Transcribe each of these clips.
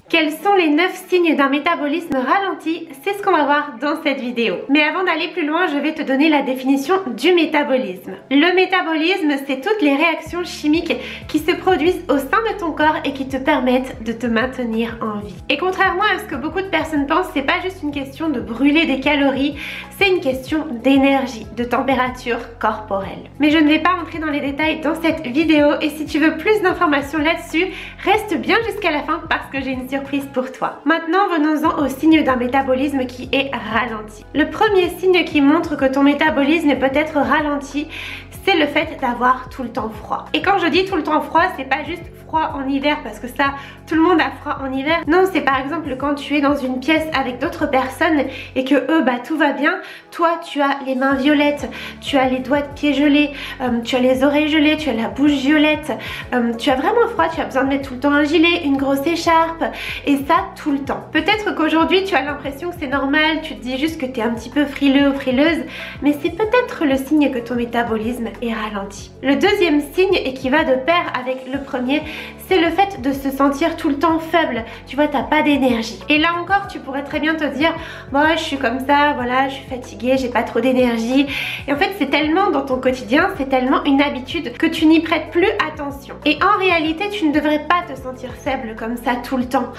Quels sont les 9 signes d'un métabolisme ralenti? C'est ce qu'on va voir dans cette vidéo. Mais avant d'aller plus loin, je vais te donner la définition du métabolisme. Le métabolisme, c'est toutes les réactions chimiques qui se produisent au sein de ton corps et qui te permettent de te maintenir en vie. Et contrairement à ce que beaucoup de personnes pensent, c'est pas juste une question de brûler des calories, c'est une question d'énergie, de température corporelle. Mais je ne vais pas entrer dans les détails dans cette vidéo et si tu veux plus d'informations là-dessus, reste bien jusqu'à la fin parce que j'ai une surprise pour toi. Maintenant, venons-en au signe d'un métabolisme qui est ralenti. Le premier signe qui montre que ton métabolisme peut être ralenti, c'est le fait d'avoir tout le temps froid. Et quand je dis tout le temps froid, c'est pas juste froid en hiver parce que ça, tout le monde a froid en hiver. Non, c'est par exemple quand tu es dans une pièce avec d'autres personnes et que eux, tout va bien. Toi, tu as les mains violettes, tu as les doigts de pied gelés, tu as les oreilles gelées, tu as la bouche violette, tu as vraiment froid, tu as besoin de mettre tout le temps un gilet, une grosse écharpe et ça tout le temps. Peut-être qu'aujourd'hui, tu as l'impression que c'est normal, tu te dis juste que tu es un petit peu frileux ou frileuse, mais c'est peut-être le signe que ton métabolisme est ralenti. Le deuxième signe, et qui va de pair avec le premier, c'est le fait de se sentir tout le temps faible. Tu vois, t'as pas d'énergie. Et là encore, tu pourrais très bien te dire, moi je suis comme ça, voilà, je suis fatiguée, j'ai pas trop d'énergie. Et en fait, c'est tellement dans ton quotidien, c'est tellement une habitude que tu n'y prêtes plus attention. Et en réalité, tu ne devrais pas te sentir faible comme ça tout le temps.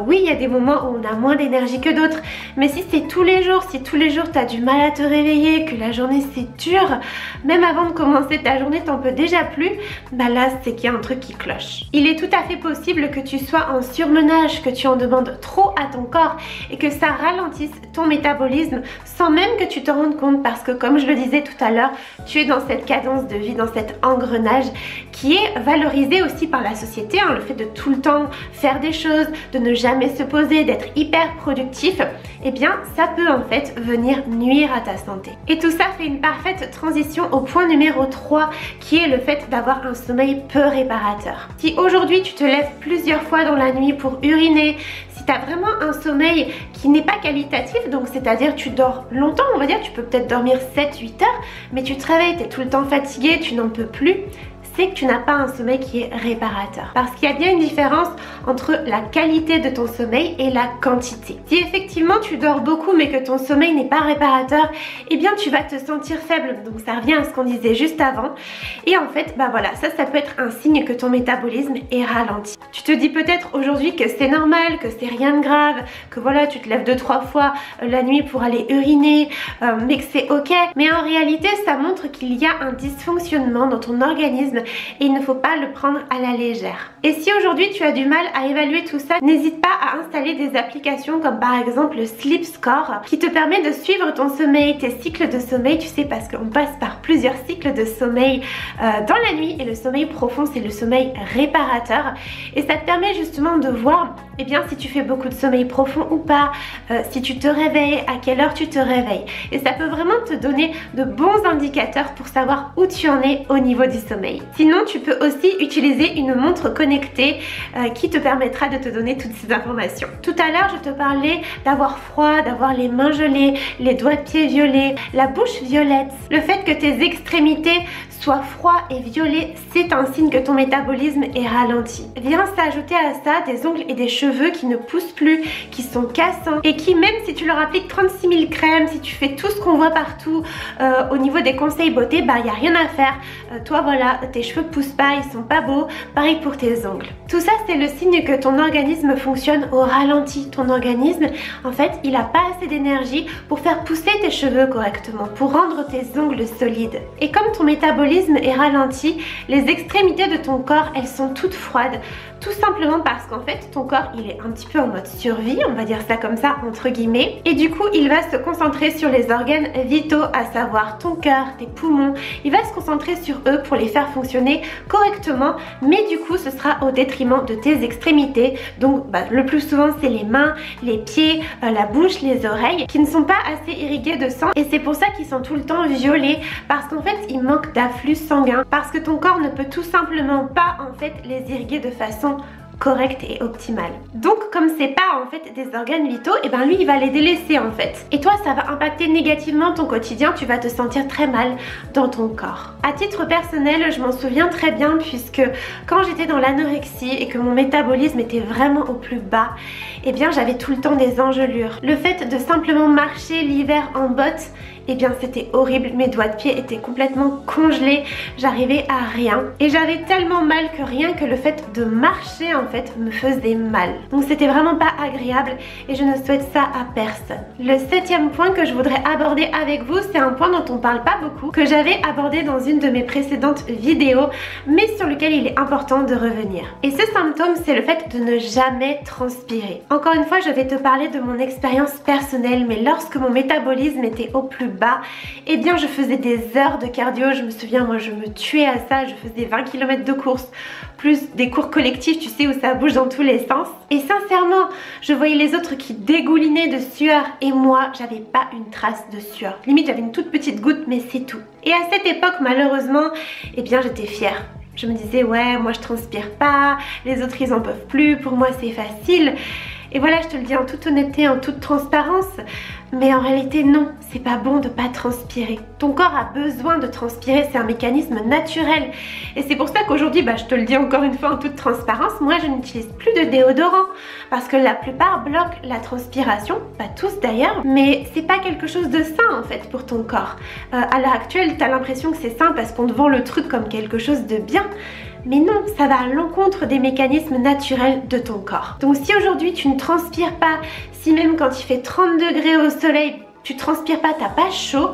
Oui, il y a des moments où on a moins d'énergie que d'autres, mais si c'est tous les jours, si tous les jours t'as du mal à te réveiller, que la journée c'est dur, même avant de commencer ta journée, t'en peux déjà plus, là c'est qu'il y a un truc qui cloche. Il est tout à fait possible que tu sois en surmenage, que tu en demandes trop à ton corps et que ça ralentisse ton métabolisme sans même que tu te rendes compte parce que comme je le disais tout à l'heure, tu es dans cette cadence de vie, dans cet engrenage qui est valorisé aussi par la société, hein, le fait de tout le temps faire des choses, de ne jamais se poser, d'être hyper productif, eh bien ça peut en fait venir nuire à ta santé. Et tout ça fait une parfaite transition au point numéro 3 qui est le fait d'avoir un sommeil peu réparateur. Si aujourd'hui tu te lèves plusieurs fois dans la nuit pour uriner, si tu as vraiment un sommeil qui n'est pas qualitatif, donc c'est-à-dire tu dors longtemps, on va dire, tu peux peut-être dormir 7-8 heures, mais tu te réveilles, tu es tout le temps fatigué, tu n'en peux plus, c'est que tu n'as pas un sommeil qui est réparateur. Parce qu'il y a bien une différence entre la qualité de ton sommeil et la quantité. Si effectivement tu dors beaucoup mais que ton sommeil n'est pas réparateur, eh bien tu vas te sentir faible. Donc ça revient à ce qu'on disait juste avant. Et en fait, voilà, ça peut être un signe que ton métabolisme est ralenti. Tu te dis peut-être aujourd'hui que c'est normal, que c'est rien de grave, que voilà, tu te lèves 2-3 fois la nuit pour aller uriner, mais que c'est ok. Mais en réalité, ça montre qu'il y a un dysfonctionnement dans ton organisme et il ne faut pas le prendre à la légère. Et si aujourd'hui tu as du mal à évaluer tout ça, n'hésite pas à installer des applications comme par exemple le Sleep Score qui te permet de suivre ton sommeil, tes cycles de sommeil, tu sais, parce qu'on passe par plusieurs cycles de sommeil dans la nuit et le sommeil profond c'est le sommeil réparateur et ça te permet justement de voir si tu fais beaucoup de sommeil profond ou pas, si tu te réveilles, à quelle heure tu te réveilles et ça peut vraiment te donner de bons indicateurs pour savoir où tu en es au niveau du sommeil. Sinon, tu peux aussi utiliser une montre connectée qui te permettra de te donner toutes ces informations. Tout à l'heure, je te parlais d'avoir froid, d'avoir les mains gelées, les doigts de pied violets, la bouche violette. Le fait que tes extrémités soient froides et violets, c'est un signe que ton métabolisme est ralenti. Vient s'ajouter à ça des ongles et des cheveux qui ne poussent plus, qui sont cassants et qui, même si tu leur appliques 36 000 crèmes, si tu fais tout ce qu'on voit partout au niveau des conseils beauté, il n'y a rien à faire. Toi, voilà, tes cheveux poussent pas, ils sont pas beaux, pareil pour tes ongles. Tout ça c'est le signe que ton organisme fonctionne au ralenti. Ton organisme en fait il a pas assez d'énergie pour faire pousser tes cheveux correctement, pour rendre tes ongles solides. Et comme ton métabolisme est ralenti, les extrémités de ton corps elles sont toutes froides, tout simplement parce qu'en fait ton corps il est un petit peu en mode survie, on va dire ça comme ça entre guillemets, et du coup il va se concentrer sur les organes vitaux, à savoir ton cœur, tes poumons, il va se concentrer sur eux pour les faire fonctionner correctement, mais du coup ce sera au détriment de tes extrémités. Donc le plus souvent c'est les mains, les pieds, la bouche, les oreilles qui ne sont pas assez irriguées de sang et c'est pour ça qu'ils sont tout le temps violets, parce qu'en fait il manque d'afflux sanguin, parce que ton corps ne peut tout simplement pas en fait les irriguer de façon correcte et optimale. Donc comme c'est pas en fait des organes vitaux, et lui il va les délaisser en fait. Et toi ça va impacter négativement ton quotidien, tu vas te sentir très mal dans ton corps. À titre personnel, je m'en souviens très bien puisque quand j'étais dans l'anorexie et que mon métabolisme était vraiment au plus bas, eh bien j'avais tout le temps des engelures. Le fait de simplement marcher l'hiver en bottes, eh bien c'était horrible, mes doigts de pied étaient complètement congelés, j'arrivais à rien et j'avais tellement mal que rien que le fait de marcher en fait me faisait mal. Donc c'était vraiment pas agréable et je ne souhaite ça à personne. Le 7e point que je voudrais aborder avec vous, c'est un point dont on parle pas beaucoup, que j'avais abordé dans une de mes précédentes vidéos, mais sur lequel il est important de revenir. Et ce symptôme, c'est le fait de ne jamais transpirer. Encore une fois, je vais te parler de mon expérience personnelle, mais lorsque mon métabolisme était au plus bas, eh bien je faisais des heures de cardio. Je me souviens, moi je me tuais à ça, je faisais 20 km de course, plus des cours collectifs, tu sais, où ça bouge dans tous les sens. Et sincèrement, je voyais les autres qui dégoulinaient de sueur et moi, j'avais pas une trace de sueur. Limite, j'avais une toute petite goutte, mais c'est tout. Et à cette époque, malheureusement, eh bien j'étais fière. Je me disais, ouais, moi je transpire pas, les autres ils en peuvent plus, pour moi c'est facile. Et voilà, je te le dis en toute honnêteté, en toute transparence, mais en réalité non, c'est pas bon de pas transpirer. Ton corps a besoin de transpirer, c'est un mécanisme naturel. Et c'est pour ça qu'aujourd'hui, je te le dis encore une fois en toute transparence, moi je n'utilise plus de déodorant parce que la plupart bloquent la transpiration, pas tous d'ailleurs, mais c'est pas quelque chose de sain en fait pour ton corps. À l'heure actuelle, t'as l'impression que c'est sain parce qu'on te vend le truc comme quelque chose de bien. Mais non, ça va à l'encontre des mécanismes naturels de ton corps. Donc si aujourd'hui tu ne transpires pas, si même quand il fait 30 degrés au soleil, tu transpires pas, t'as pas chaud,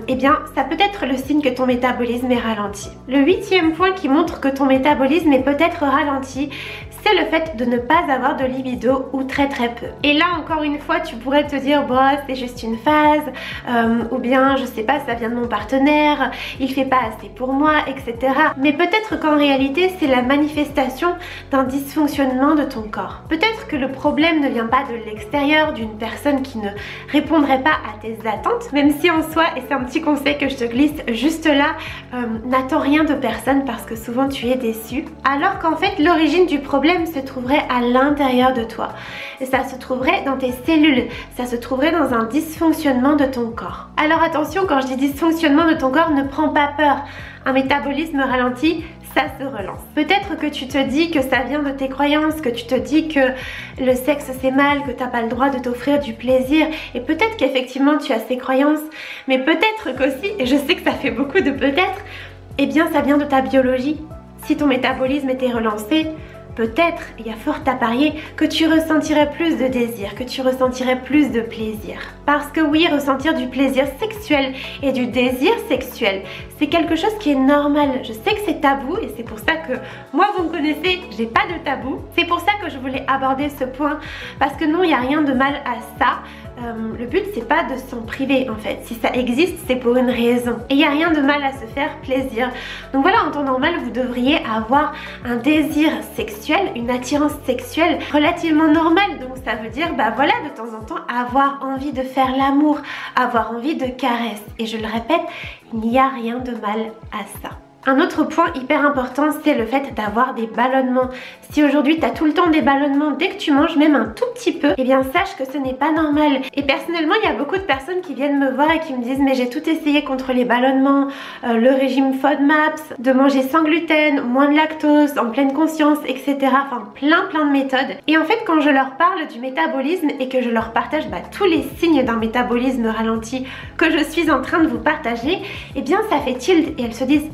eh bien ça peut être le signe que ton métabolisme est ralenti. Le 8e point qui montre que ton métabolisme est peut-être ralenti, c'est le fait de ne pas avoir de libido ou très peu. Et là encore une fois tu pourrais te dire bon c'est juste une phase, ou bien je sais pas, ça vient de mon partenaire, il fait pas assez pour moi, etc. Mais peut-être qu'en réalité c'est la manifestation d'un dysfonctionnement de ton corps. Peut-être que le problème ne vient pas de l'extérieur, d'une personne qui ne répondrait pas à tes attentes, même si en soi, et c'est un petit conseil que je te glisse juste là, n'attends rien de personne parce que souvent tu es déçu, alors qu'en fait l'origine du problème se trouverait à l'intérieur de toi. Et ça se trouverait dans tes cellules, ça se trouverait dans un dysfonctionnement de ton corps. Alors attention, quand je dis dysfonctionnement de ton corps, ne prends pas peur. Un métabolisme ralenti, ça se relance. Peut-être que tu te dis que ça vient de tes croyances, que tu te dis que le sexe c'est mal, que tu n'as pas le droit de t'offrir du plaisir, et peut-être qu'effectivement tu as ces croyances, mais peut-être qu'aussi, et je sais que ça fait beaucoup de peut-être, eh bien ça vient de ta biologie. Si ton métabolisme était relancé, peut-être, il y a fort à parier, que tu ressentirais plus de désir, que tu ressentirais plus de plaisir. Parce que oui, ressentir du plaisir sexuel et du désir sexuel, c'est quelque chose qui est normal. Je sais que c'est tabou et c'est pour ça que moi, vous me connaissez, j'ai pas de tabou. C'est pour ça que je voulais aborder ce point, parce que non, il n'y a rien de mal à ça. Le but c'est pas de s'en priver en fait. Si ça existe, c'est pour une raison. Et il n'y a rien de mal à se faire plaisir. Donc voilà, en temps normal, vous devriez avoir un désir sexuel, une attirance sexuelle relativement normale. Donc ça veut dire, voilà, de temps en temps, avoir envie de faire l'amour, avoir envie de caresses. Et je le répète, il n'y a rien de mal à ça. Un autre point hyper important, c'est le fait d'avoir des ballonnements. Si aujourd'hui tu as tout le temps des ballonnements dès que tu manges, même un tout petit peu, eh bien sache que ce n'est pas normal. Et personnellement, il y a beaucoup de personnes qui viennent me voir et qui me disent mais j'ai tout essayé contre les ballonnements, le régime FODMAPs, de manger sans gluten, moins de lactose, en pleine conscience, etc. Enfin plein de méthodes. Et en fait quand je leur parle du métabolisme et que je leur partage tous les signes d'un métabolisme ralenti que je suis en train de vous partager, eh bien ça fait tilt et elles se disent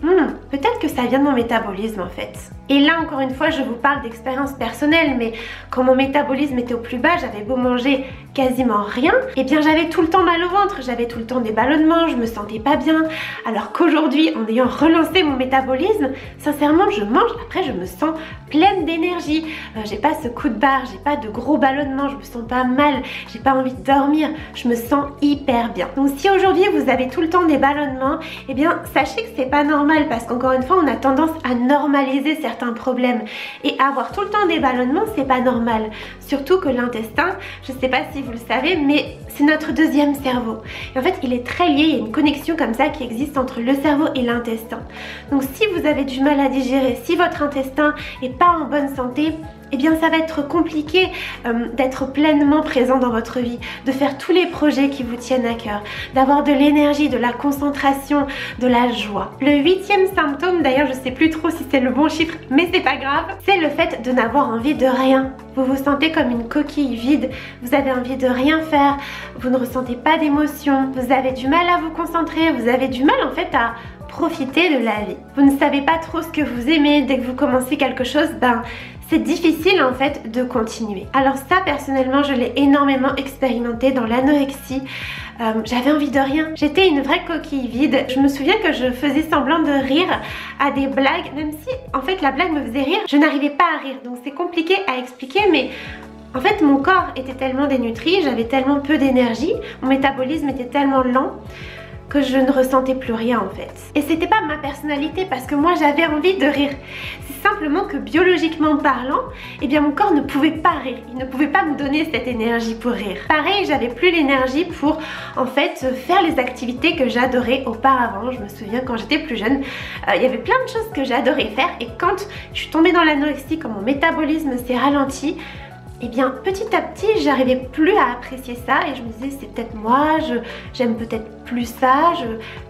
peut-être que ça vient de mon métabolisme en fait. Et là encore une fois je vous parle d'expérience personnelle, mais quand mon métabolisme était au plus bas, j'avais beau manger quasiment rien, et bien j'avais tout le temps mal au ventre, j'avais tout le temps des ballonnements, je me sentais pas bien. Alors qu'aujourd'hui, en ayant relancé mon métabolisme, sincèrement je mange, après je me sens pleine d'énergie, j'ai pas ce coup de barre, j'ai pas de gros ballonnements, je me sens pas mal, j'ai pas envie de dormir, je me sens hyper bien. Donc si aujourd'hui vous avez tout le temps des ballonnements, et bien sachez que c'est pas normal, parce qu'encore une fois on a tendance à normaliser certains problèmes, et avoir tout le temps des ballonnements c'est pas normal. Surtout que l'intestin, je sais pas si vous le savez, mais c'est notre deuxième cerveau. Et en fait il est très lié, il y a une connexion comme ça qui existe entre le cerveau et l'intestin. Donc si vous avez du mal à digérer, si votre intestin est pas en bonne santé, eh bien ça va être compliqué d'être pleinement présent dans votre vie, de faire tous les projets qui vous tiennent à cœur, d'avoir de l'énergie, de la concentration, de la joie. Le 8e symptôme, d'ailleurs je sais plus trop si c'est le bon chiffre, mais c'est pas grave, c'est le fait de n'avoir envie de rien. Vous vous sentez comme une coquille vide, vous avez envie de rien faire, vous ne ressentez pas d'émotion, vous avez du mal à vous concentrer, vous avez du mal en fait à profiter de la vie. Vous ne savez pas trop ce que vous aimez, dès que vous commencez quelque chose, c'est difficile en fait de continuer. Alors ça personnellement je l'ai énormément expérimenté dans l'anorexie. J'avais envie de rien. J'étais une vraie coquille vide. Je me souviens que je faisais semblant de rire à des blagues, même si en fait la blague me faisait rire, je n'arrivais pas à rire. Donc c'est compliqué à expliquer, mais en fait mon corps était tellement dénutri, j'avais tellement peu d'énergie, mon métabolisme était tellement lent que je ne ressentais plus rien en fait. Et c'était pas ma personnalité parce que moi j'avais envie de rire. C'est simplement que biologiquement parlant, eh bien mon corps ne pouvait pas rire. Il ne pouvait pas me donner cette énergie pour rire. Pareil, j'avais plus l'énergie pour en fait faire les activités que j'adorais auparavant. Je me souviens quand j'étais plus jeune, il y avait plein de choses que j'adorais faire et quand je suis tombée dans l'anorexie, quand mon métabolisme s'est ralenti, et bien petit à petit j'arrivais plus à apprécier ça et je me disais c'est peut-être moi, j'aime peut-être plus ça,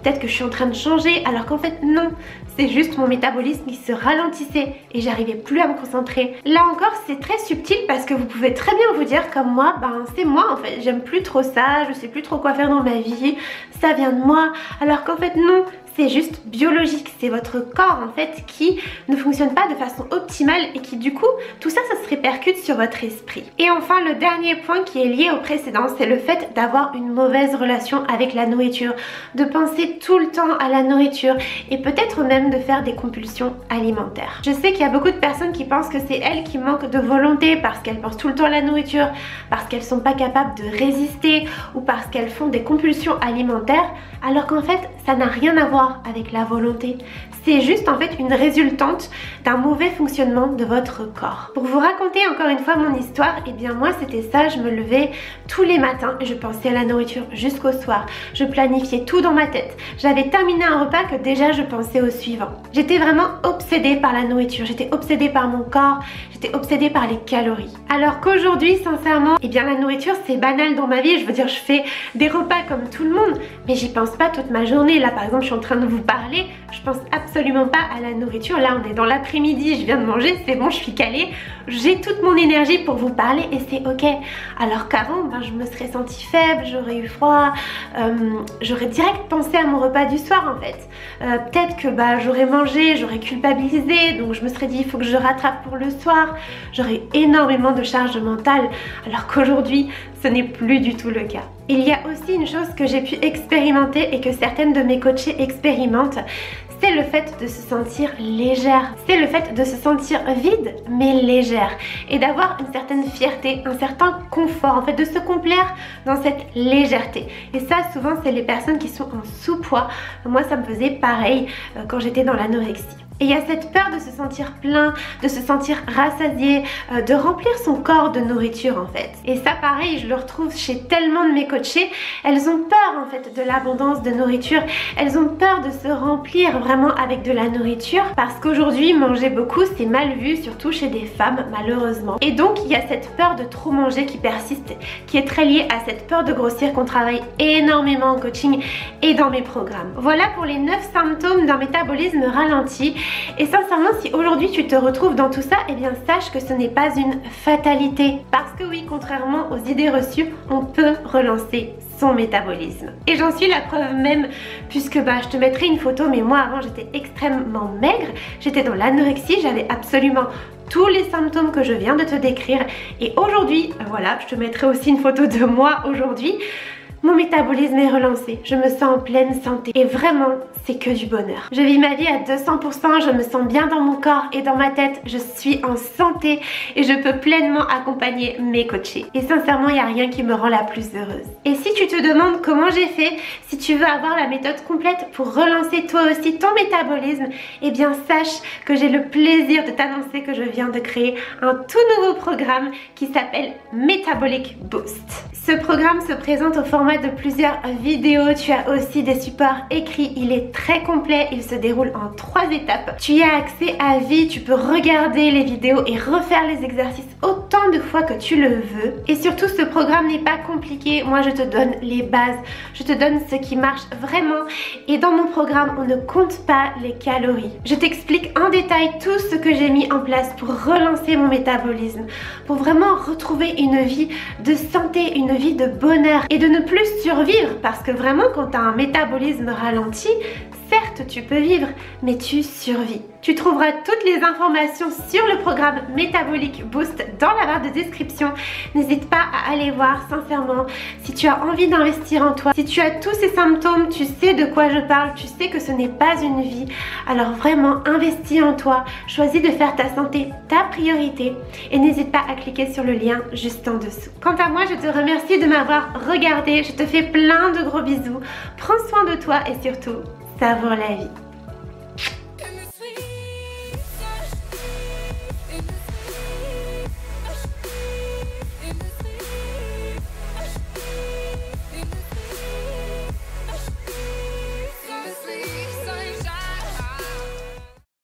peut-être que je suis en train de changer, alors qu'en fait non, c'est juste mon métabolisme qui se ralentissait et j'arrivais plus à me concentrer. Là encore c'est très subtil parce que vous pouvez très bien vous dire comme moi, c'est moi en fait, j'aime plus trop ça, je sais plus trop quoi faire dans ma vie, ça vient de moi, alors qu'en fait non, c'est juste biologique, c'est votre corps en fait qui ne fonctionne pas de façon optimale et qui du coup, tout ça, ça se répercute sur votre esprit. Et enfin, le dernier point qui est lié au précédent, c'est le fait d'avoir une mauvaise relation avec la nourriture, de penser tout le temps à la nourriture et peut-être même de faire des compulsions alimentaires. Je sais qu'il y a beaucoup de personnes qui pensent que c'est elles qui manquent de volonté parce qu'elles pensent tout le temps à la nourriture, parce qu'elles sont pas capables de résister ou parce qu'elles font des compulsions alimentaires, alors qu'en fait, ça n'a rien à voir avec la volonté. C'est juste en fait une résultante d'un mauvais fonctionnement de votre corps. Pour vous raconter encore une fois mon histoire, et bien moi c'était ça, je me levais tous les matins et je pensais à la nourriture jusqu'au soir. Je planifiais tout dans ma tête. J'avais terminé un repas que déjà je pensais au suivant. J'étais vraiment obsédée par la nourriture, j'étais obsédée par mon corps, j'étais obsédée par les calories. Alors qu'aujourd'hui sincèrement, et bien la nourriture c'est banal dans ma vie, je veux dire je fais des repas comme tout le monde, mais j'y pense pas toute ma journée. Là par exemple je suis en train de vous parler, je pense absolument pas à la nourriture. Là on est dans l'après-midi, je viens de manger, c'est bon, je suis calée, j'ai toute mon énergie pour vous parler et c'est ok. Alors qu'avant je me serais sentie faible, j'aurais eu froid, j'aurais direct pensé à mon repas du soir en fait. Peut-être que j'aurais mangé, j'aurais culpabilisé, donc je me serais dit il faut que je rattrape pour le soir, j'aurais énormément de charge mentale, alors qu'aujourd'hui ce n'est plus du tout le cas. Il y a aussi une chose que j'ai pu expérimenter et que certaines de mes coachées expérimentent, c'est le fait de se sentir légère, c'est le fait de se sentir vide mais légère et d'avoir une certaine fierté, un certain confort, en fait de se complaire dans cette légèreté. Et ça souvent c'est les personnes qui sont en sous-poids. Moi ça me faisait pareil quand j'étais dans l'anorexie. Et il y a cette peur de se sentir plein, de se sentir rassasié, de remplir son corps de nourriture en fait. Et ça pareil, je le retrouve chez tellement de mes coachées, elles ont peur en fait de l'abondance de nourriture, elles ont peur de se remplir vraiment avec de la nourriture parce qu'aujourd'hui manger beaucoup c'est mal vu, surtout chez des femmes malheureusement. Et donc il y a cette peur de trop manger qui persiste, qui est très liée à cette peur de grossir qu'on travaille énormément en coaching et dans mes programmes. Voilà pour les 9 symptômes d'un métabolisme ralenti. Et sincèrement, si aujourd'hui tu te retrouves dans tout ça, eh bien sache que ce n'est pas une fatalité. Parce que oui, contrairement aux idées reçues, on peut relancer son métabolisme. Et j'en suis la preuve même, puisque je te mettrai une photo, mais moi avant j'étais extrêmement maigre, j'étais dans l'anorexie, j'avais absolument tous les symptômes que je viens de te décrire. Et aujourd'hui, voilà, je te mettrai aussi une photo de moi aujourd'hui. Mon métabolisme est relancé, je me sens en pleine santé et vraiment c'est que du bonheur. Je vis ma vie à 200%, je me sens bien dans mon corps et dans ma tête, je suis en santé et je peux pleinement accompagner mes coachés. Et sincèrement, il n'y a rien qui me rend la plus heureuse. Et si tu te demandes comment j'ai fait, si tu veux avoir la méthode complète pour relancer toi aussi ton métabolisme, eh bien sache que j'ai le plaisir de t'annoncer que je viens de créer un tout nouveau programme qui s'appelle Metabolic Boost. Ce programme se présente au format format de plusieurs vidéos. Tu as aussi des supports écrits. Il est très complet. Il se déroule en 3 étapes. Tu y as accès à vie. Tu peux regarder les vidéos et refaire les exercices autant de fois que tu le veux. Et surtout, ce programme n'est pas compliqué. Moi, je te donne les bases. Je te donne ce qui marche vraiment. Et dans mon programme, on ne compte pas les calories. Je t'explique en détail tout ce que j'ai mis en place pour relancer mon métabolisme, pour vraiment retrouver une vie de santé, une vie de bonheur et de ne plus survivre, parce que vraiment quand tu as un métabolisme ralenti, certes tu peux vivre, mais tu survis. Tu trouveras toutes les informations sur le programme Metabolic Boost dans la barre de description. N'hésite pas à aller voir, sincèrement. Si tu as envie d'investir en toi, si tu as tous ces symptômes, tu sais de quoi je parle, tu sais que ce n'est pas une vie. Alors vraiment, investis en toi. Choisis de faire ta santé ta priorité. Et n'hésite pas à cliquer sur le lien juste en dessous. Quant à moi, je te remercie de m'avoir regardé. Je te fais plein de gros bisous. Prends soin de toi et surtout, savoure la vie.